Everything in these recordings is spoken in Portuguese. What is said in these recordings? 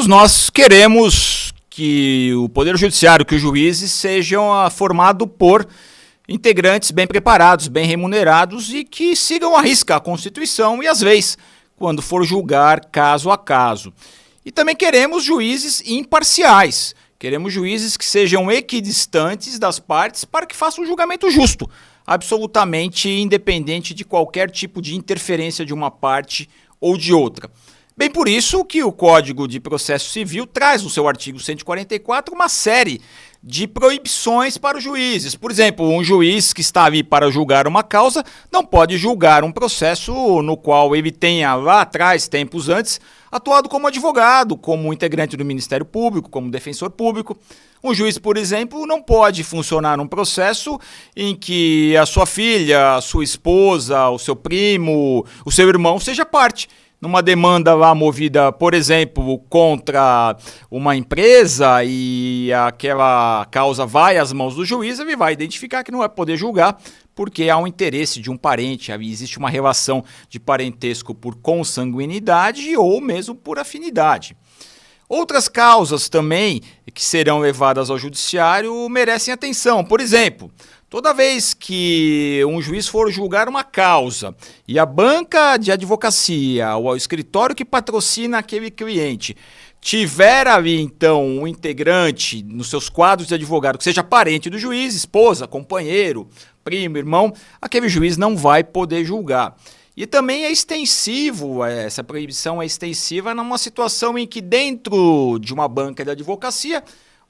Todos nós queremos que o Poder Judiciário, que os juízes sejam formados por integrantes bem preparados, bem remunerados e que sigam à risca a Constituição e as leis, quando for julgar caso a caso. E também queremos juízes imparciais, queremos juízes que sejam equidistantes das partes para que façam um julgamento justo, absolutamente independente de qualquer tipo de interferência de uma parte ou de outra. Bem por isso que o Código de Processo Civil traz no seu artigo 144 uma série de proibições para os juízes. Por exemplo, um juiz que está ali para julgar uma causa não pode julgar um processo no qual ele tenha lá atrás, tempos antes, atuado como advogado, como integrante do Ministério Público, como defensor público. Um juiz, por exemplo, não pode funcionar num processo em que a sua filha, a sua esposa, o seu primo, o seu irmão seja parte. Numa demanda lá movida, por exemplo, contra uma empresa e aquela causa vai às mãos do juiz, ele vai identificar que não vai poder julgar porque há um interesse de um parente, existe uma relação de parentesco por consanguinidade ou mesmo por afinidade. Outras causas também que serão levadas ao judiciário merecem atenção. Por exemplo, toda vez que um juiz for julgar uma causa e a banca de advocacia ou o escritório que patrocina aquele cliente tiver ali, então, um integrante nos seus quadros de advogado que seja parente do juiz, esposa, companheiro, primo, irmão, aquele juiz não vai poder julgar. E também é extensivo, essa proibição é extensiva numa situação em que dentro de uma banca de advocacia,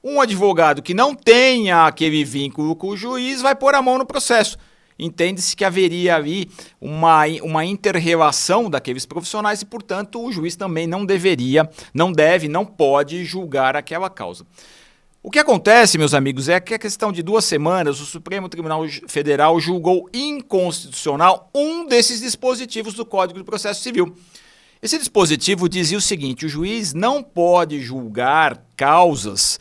um advogado que não tenha aquele vínculo com o juiz vai pôr a mão no processo. Entende-se que haveria ali uma inter-relação daqueles profissionais e, portanto, o juiz também não pode julgar aquela causa. O que acontece, meus amigos, é que a questão de 2 semanas, o Supremo Tribunal Federal julgou inconstitucional um desses dispositivos do Código de Processo Civil. Esse dispositivo dizia o seguinte: o juiz não pode julgar causas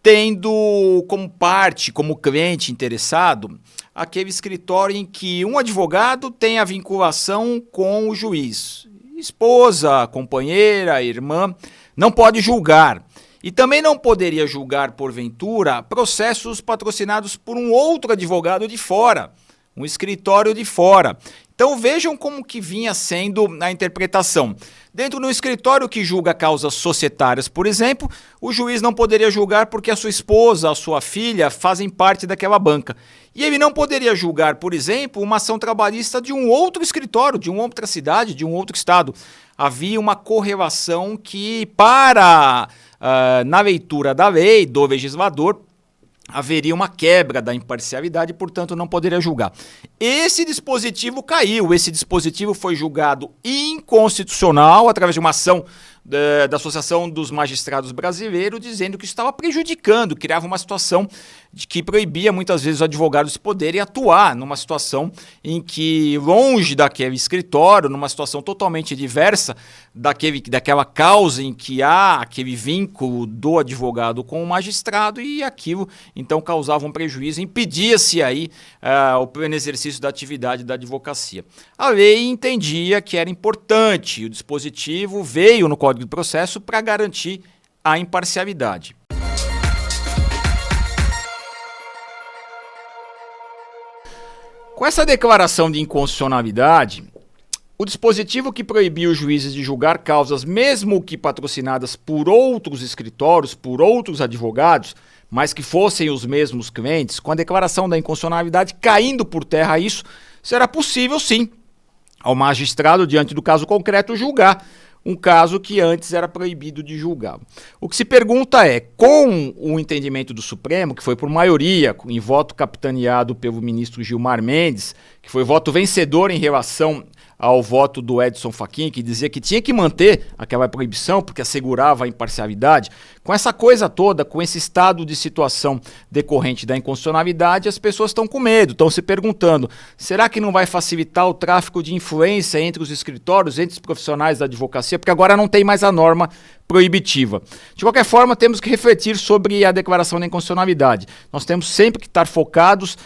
tendo como parte, como cliente interessado, aquele escritório em que um advogado tem a vinculação com o juiz. Esposa, companheira, irmã, não pode julgar. E também não poderia julgar, porventura, processos patrocinados por um outro advogado de fora, um escritório de fora. Então vejam como que vinha sendo a interpretação. Dentro do escritório que julga causas societárias, por exemplo, o juiz não poderia julgar porque a sua esposa, a sua filha fazem parte daquela banca. E ele não poderia julgar, por exemplo, uma ação trabalhista de um outro escritório, de uma outra cidade, de um outro estado. Havia uma correlação que, na leitura da lei, do legislador, haveria uma quebra da imparcialidade e, portanto, não poderia julgar. Esse dispositivo caiu, esse dispositivo foi julgado inconstitucional através de uma ação da Associação dos Magistrados Brasileiros, dizendo que isso estava prejudicando, criava uma situação de que proibia muitas vezes os advogados de poderem atuar numa situação em que, longe daquele escritório, numa situação totalmente diversa daquela causa em que há aquele vínculo do advogado com o magistrado, e aquilo então causava um prejuízo, impedia-se aí o pleno exercício da atividade da advocacia. A lei entendia que era importante, o dispositivo veio no Código de Processo para garantir a imparcialidade. Com essa declaração de inconstitucionalidade, o dispositivo que proibia os juízes de julgar causas, mesmo que patrocinadas por outros escritórios, por outros advogados, mas que fossem os mesmos clientes, com a declaração da inconstitucionalidade caindo por terra isso, será possível sim ao magistrado, diante do caso concreto, julgar um caso que antes era proibido de julgar. O que se pergunta é, com o entendimento do Supremo, que foi por maioria, em voto capitaneado pelo ministro Gilmar Mendes, que foi voto vencedor em relação ao voto do Edson Fachin, que dizia que tinha que manter aquela proibição porque assegurava a imparcialidade, com essa coisa toda, com esse estado de situação decorrente da inconstitucionalidade, as pessoas estão com medo, estão se perguntando, será que não vai facilitar o tráfico de influência entre os escritórios, entre os profissionais da advocacia? Porque agora não tem mais a norma proibitiva. De qualquer forma, temos que refletir sobre a declaração de inconstitucionalidade. Nós temos sempre que estar focados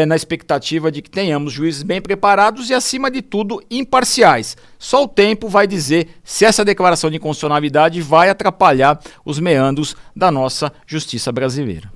na expectativa de que tenhamos juízes bem preparados e, acima de tudo, imparciais. Só o tempo vai dizer se essa declaração de inconstitucionalidade vai atrapalhar os meandros da nossa justiça brasileira.